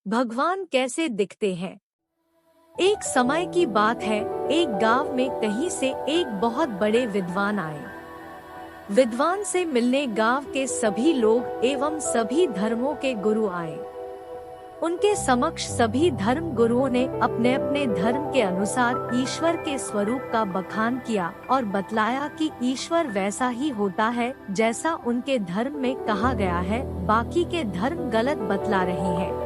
भगवान कैसे दिखते हैं। एक समय की बात है, एक गांव में कहीं से एक बहुत बड़े विद्वान आए। विद्वान से मिलने गांव के सभी लोग एवं सभी धर्मों के गुरु आए। उनके समक्ष सभी धर्म गुरुओं ने अपने अपने धर्म के अनुसार ईश्वर के स्वरूप का बखान किया और बतलाया कि ईश्वर वैसा ही होता है जैसा उनके धर्म में कहा गया है, बाकी के धर्म गलत बतला रहे हैं।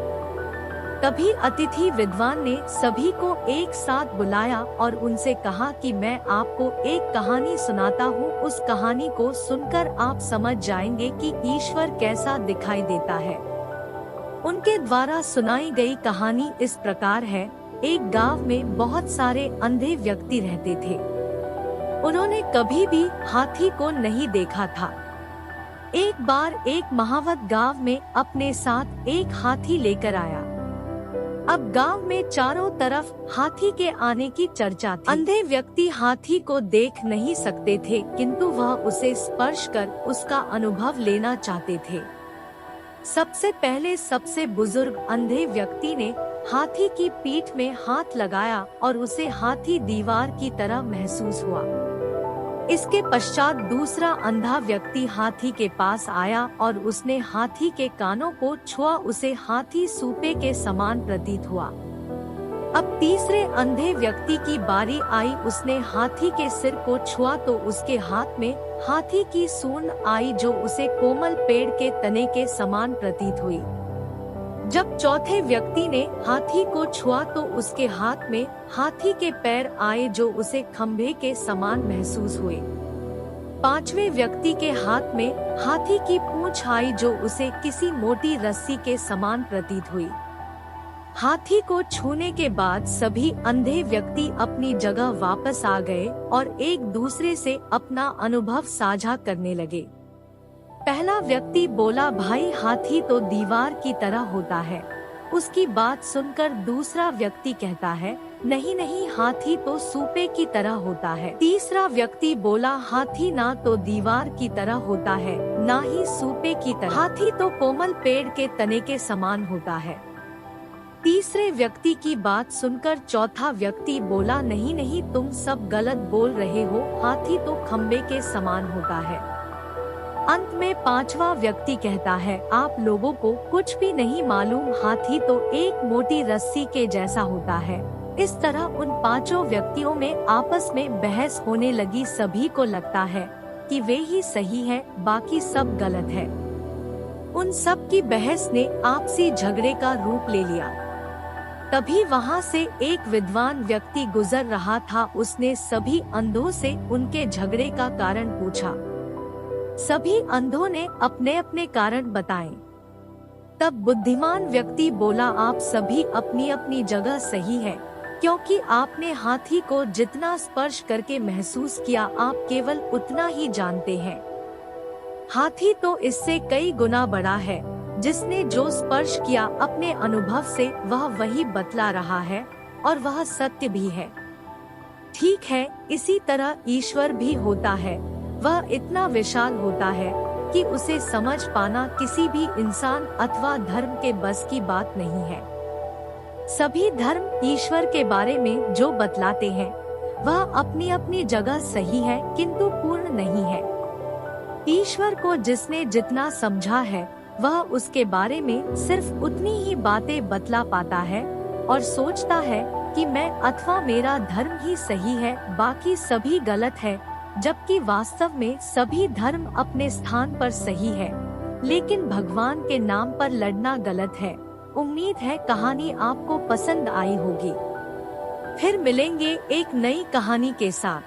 तभी अतिथि विद्वान ने सभी को एक साथ बुलाया और उनसे कहा कि मैं आपको एक कहानी सुनाता हूँ। उस कहानी को सुनकर आप समझ जाएंगे कि ईश्वर कैसा दिखाई देता है। उनके द्वारा सुनाई गई कहानी इस प्रकार है। एक गांव में बहुत सारे अंधे व्यक्ति रहते थे। उन्होंने कभी भी हाथी को नहीं देखा था। एक बार एक महावत गांव में अपने साथ एक हाथी लेकर आया। अब गांव में चारों तरफ हाथी के आने की चर्चा थी। अंधे व्यक्ति हाथी को देख नहीं सकते थे, किंतु वह उसे स्पर्श कर उसका अनुभव लेना चाहते थे। सबसे पहले सबसे बुजुर्ग अंधे व्यक्ति ने हाथी की पीठ में हाथ लगाया और उसे हाथी दीवार की तरह महसूस हुआ। इसके पश्चात दूसरा अंधा व्यक्ति हाथी के पास आया और उसने हाथी के कानों को छुआ। उसे हाथी सूपे के समान प्रतीत हुआ। अब तीसरे अंधे व्यक्ति की बारी आई। उसने हाथी के सिर को छुआ तो उसके हाथ में हाथी की सूंड आई जो उसे कोमल पेड़ के तने के समान प्रतीत हुई। जब चौथे व्यक्ति ने हाथी को छुआ तो उसके हाथ में हाथी के पैर आए जो उसे खंभे के समान महसूस हुए। पांचवें व्यक्ति के हाथ में हाथी की पूंछ आई जो उसे किसी मोटी रस्सी के समान प्रतीत हुई। हाथी को छूने के बाद सभी अंधे व्यक्ति अपनी जगह वापस आ गए और एक दूसरे से अपना अनुभव साझा करने लगे। पहला व्यक्ति बोला, भाई हाथी तो दीवार की तरह होता है। उसकी बात सुनकर दूसरा व्यक्ति कहता है, नहीं नहीं, हाथी तो सूपे की तरह होता है। तीसरा व्यक्ति बोला, हाथी ना तो दीवार की तरह होता है ना ही सूपे की तरह, हाथी तो कोमल पेड़ के तने के समान होता है। तीसरे व्यक्ति की बात सुनकर चौथा व्यक्ति बोला, नहीं नहीं, तुम सब गलत बोल रहे हो, हाथी तो खम्बे के समान होता है। अंत में पांचवा व्यक्ति कहता है, आप लोगों को कुछ भी नहीं मालूम, हाथी तो एक मोटी रस्सी के जैसा होता है। इस तरह उन पांचों व्यक्तियों में आपस में बहस होने लगी। सभी को लगता है कि वे ही सही है, बाकी सब गलत है। उन सब की बहस ने आपसी झगड़े का रूप ले लिया। तभी वहाँ से एक विद्वान व्यक्ति गुजर रहा था। उसने सभी अंधों से उनके झगड़े का कारण पूछा। सभी अंधों ने अपने अपने कारण बताए। तब बुद्धिमान व्यक्ति बोला, आप सभी अपनी अपनी जगह सही है, क्योंकि आपने हाथी को जितना स्पर्श करके महसूस किया, आप केवल उतना ही जानते हैं। हाथी तो इससे कई गुना बड़ा है। जिसने जो स्पर्श किया अपने अनुभव से, वह वही बतला रहा है और वह सत्य भी है। ठीक है, इसी तरह ईश्वर भी होता है। वह इतना विशाल होता है कि उसे समझ पाना किसी भी इंसान अथवा धर्म के बस की बात नहीं है। सभी धर्म ईश्वर के बारे में जो बतलाते हैं वह अपनी अपनी जगह सही है, किंतु पूर्ण नहीं है। ईश्वर को जिसने जितना समझा है वह उसके बारे में सिर्फ उतनी ही बातें बतला पाता है और सोचता है कि मैं अथवा मेरा धर्म ही सही है, बाकी सभी गलत है, जबकि वास्तव में सभी धर्म अपने स्थान पर सही है, लेकिन भगवान के नाम पर लड़ना गलत है। उम्मीद है कहानी आपको पसंद आई होगी। फिर मिलेंगे एक नई कहानी के साथ।